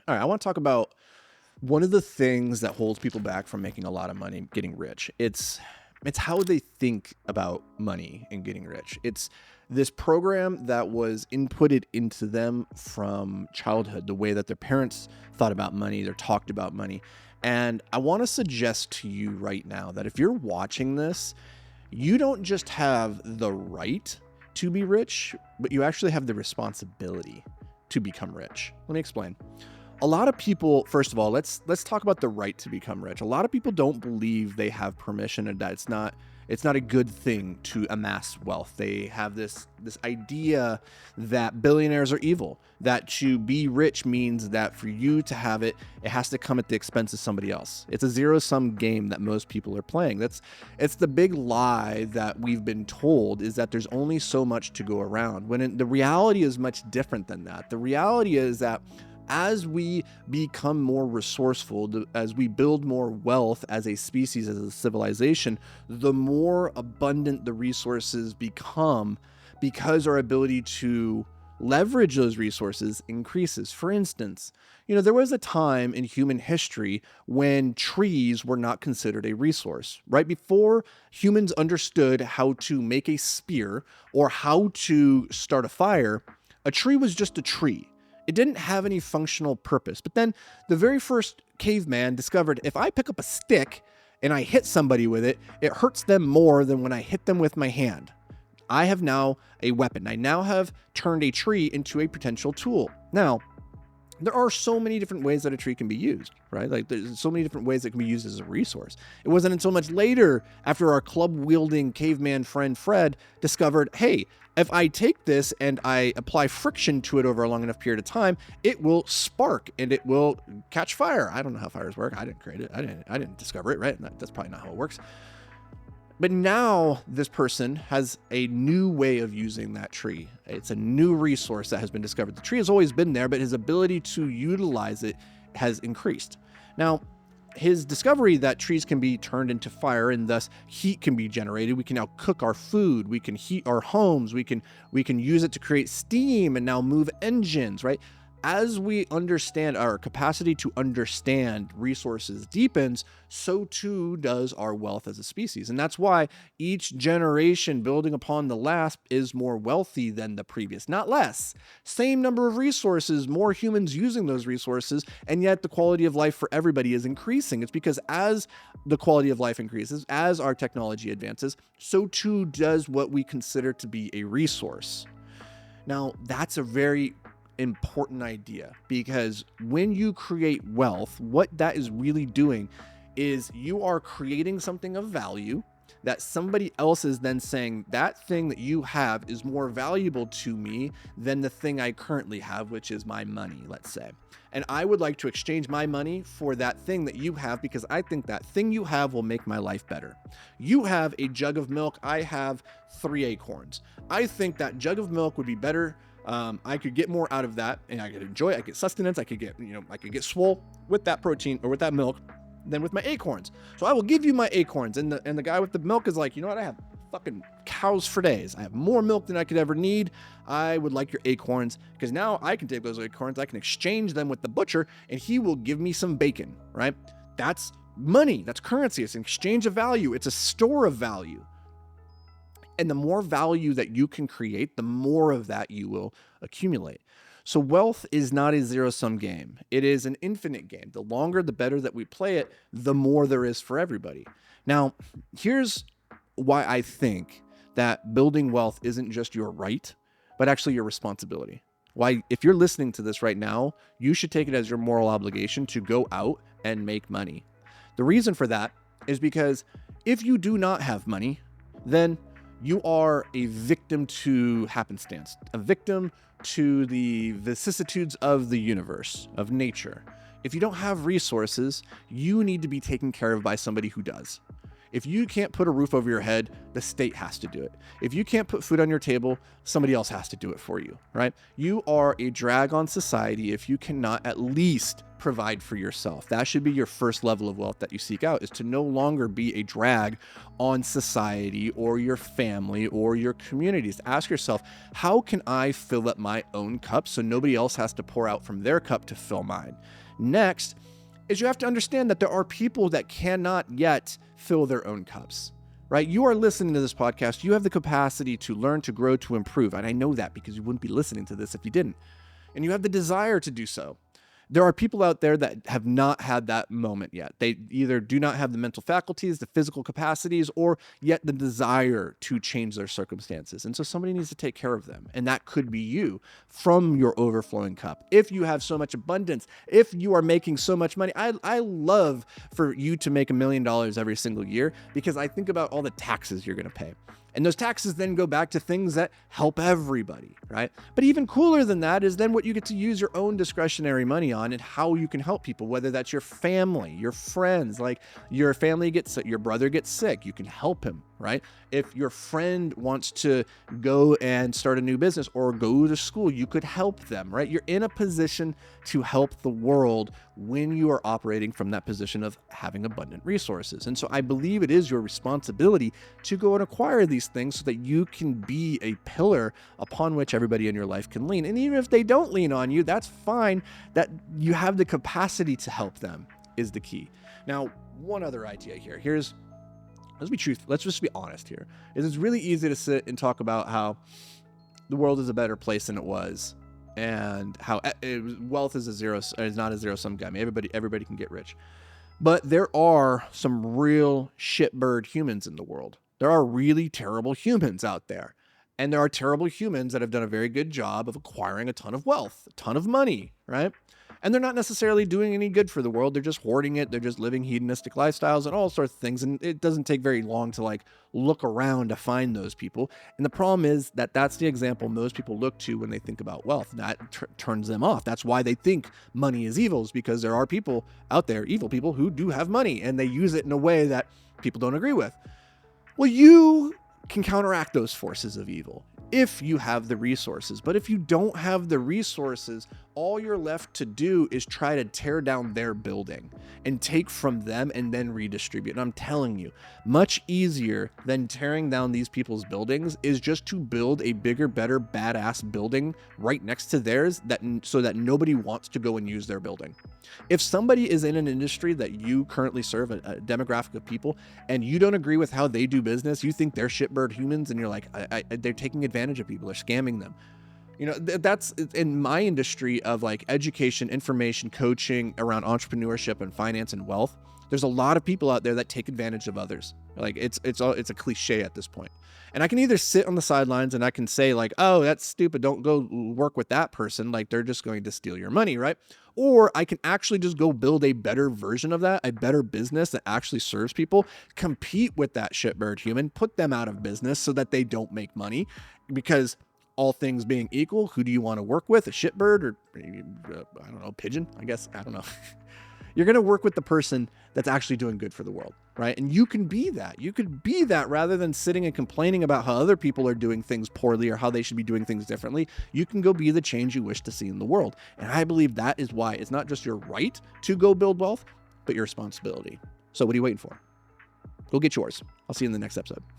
All right, I want to talk about one of the things that holds people back from making a lot of money, getting rich. It's how they think about money and getting rich. It's this program that was inputted into them from childhood, the way that their parents thought about money, they're talked about money. And I want to suggest to you right now that if you're watching this, you don't just have the right to be rich, but you actually have the responsibility to become rich. Let me explain. A lot of people, first of all, let's talk about the right to become rich. A lot of people don't believe they have permission, and that it's not a good thing to amass wealth. They have this idea that billionaires are evil, that to be rich means that for you to have it, it has to come at the expense of somebody else. It's a zero-sum game that most people are playing. It's the big lie that we've been told, is that there's only so much to go around, when the reality is much different than that. The reality is that as we become more resourceful, as we build more wealth as a species, as a civilization, the more abundant the resources become, because our ability to leverage those resources increases. For instance, there was a time in human history when trees were not considered a resource. Right before humans understood how to make a spear or how to start a fire, a tree was just a tree. It didn't have any functional purpose. But then the very first caveman discovered, if I pick up a stick and I hit somebody with it, it hurts them more than when I hit them with my hand. I have now a weapon. I now have turned a tree into a potential tool. Now, there are so many different ways that a tree can be used, right? Like, there's so many different ways it can be used as a resource. It wasn't until much later, after our club-wielding caveman friend Fred discovered, hey, if I take this and I apply friction to it over a long enough period of time, it will spark and it will catch fire. I don't know how fires work. I didn't create it. I didn't discover it, right? That's probably not how it works. But now this person has a new way of using that tree. It's a new resource that has been discovered. The tree has always been there, but his ability to utilize it has increased. Now, his discovery that trees can be turned into fire and thus heat can be generated. We can now cook our food. We can heat our homes. We can use it to create steam and now move engines, right? As we understand, our capacity to understand resources deepens, so too does our wealth as a species. And that's why each generation building upon the last is more wealthy than the previous, not less. Same number of resources, more humans using those resources, and yet the quality of life for everybody is increasing. It's because as the quality of life increases, as our technology advances, so too does what we consider to be a resource. Now, that's a very important idea, because when you create wealth, what that is really doing is you are creating something of value that somebody else is then saying, that thing that you have is more valuable to me than the thing I currently have, which is my money, let's say. And I would like to exchange my money for that thing that you have, because I think that thing you have will make my life better. You have a jug of milk. I have 3 acorns. I think that jug of milk would be better. I could get more out of that, and I could enjoy it. I get sustenance. I could get swole with that protein or with that milk than with my acorns. So I will give you my acorns. And the guy with the milk is like, you know what? I have fucking cows for days. I have more milk than I could ever need. I would like your acorns, because now I can take those acorns. I can exchange them with the butcher, and he will give me some bacon, right? That's money. That's currency. It's an exchange of value. It's a store of value. And the more value that you can create, the more of that you will accumulate. So wealth is not a zero-sum game. It is an infinite game. The longer, the better that we play it, the more there is for everybody. Now, here's why I think that building wealth isn't just your right, but actually your responsibility. Why, if you're listening to this right now, you should take it as your moral obligation to go out and make money. The reason for that is because if you do not have money, then you are a victim to happenstance, a victim to the vicissitudes of the universe, of nature. If you don't have resources, you need to be taken care of by somebody who does. If you can't put a roof over your head, the state has to do it. If you can't put food on your table, somebody else has to do it for you, right? You are a drag on society if you cannot at least provide for yourself. That should be your first level of wealth that you seek out, is to no longer be a drag on society or your family or your communities. Ask yourself, how can I fill up my own cup so nobody else has to pour out from their cup to fill mine? Next is you have to understand that there are people that cannot yet fill their own cups. Right? You are listening to this podcast. You have the capacity to learn, to grow, to improve. And I know that because you wouldn't be listening to this if you didn't. And you have the desire to do so. There are people out there that have not had that moment yet. They either do not have the mental faculties, the physical capacities, or yet the desire to change their circumstances. And so somebody needs to take care of them. And that could be you from your overflowing cup. If you have so much abundance, if you are making so much money, I love for you to make $1 million every single year, because I think about all the taxes you're going to pay. And those taxes then go back to things that help everybody, right? But even cooler than that is then what you get to use your own discretionary money on and how you can help people, whether that's your family, your friends, like your family gets sick, your brother gets sick, you can help him, right? If your friend wants to go and start a new business or go to school, you could help them, right? You're in a position to help the world when you are operating from that position of having abundant resources. And so I believe it is your responsibility to go and acquire these things so that you can be a pillar upon which everybody in your life can lean. And even if they don't lean on you, that's fine. That you have the capacity to help them is the key. Now, one other idea here. Let's be truthful. Let's just be honest here. It's really easy to sit and talk about how the world is a better place than it was, and how wealth is not a zero-sum game. Everybody can get rich, but there are some real shitbird humans in the world. There are really terrible humans out there, and there are terrible humans that have done a very good job of acquiring a ton of wealth, a ton of money, right? And they're not necessarily doing any good for the world. They're just hoarding it. They're just living hedonistic lifestyles and all sorts of things. And it doesn't take very long to look around to find those people. And the problem is that that's the example most people look to when they think about wealth. That turns them off. That's why they think money is evil, is because there are people out there, evil people, who do have money, and they use it in a way that people don't agree with. Well, you can counteract those forces of evil if you have the resources. But if you don't have the resources, all you're left to do is try to tear down their building and take from them and then redistribute. And I'm telling you, much easier than tearing down these people's buildings is just to build a bigger, better, badass building right next to theirs, so that nobody wants to go and use their building. If somebody is in an industry that you currently serve, a demographic of people, and you don't agree with how they do business, you think they're shitbird humans, and you're like, they're taking advantage of people, they're scamming them. That's in my industry of education, information, coaching around entrepreneurship and finance and wealth. There's a lot of people out there that take advantage of others. It's a cliche at this point. And I can either sit on the sidelines and I can say oh, that's stupid, don't go work with that person. They're just going to steal your money, right? Or I can actually just go build a better version of that, a better business that actually serves people, compete with that shitbird human, put them out of business so that they don't make money. Because all things being equal, who do you want to work with? A shitbird or I don't know, pigeon? I guess, I don't know. You're going to work with the person that's actually doing good for the world, right? And you can be that. You could be that rather than sitting and complaining about how other people are doing things poorly or how they should be doing things differently. You can go be the change you wish to see in the world. And I believe that is why it's not just your right to go build wealth, but your responsibility. So what are you waiting for? Go get yours. I'll see you in the next episode.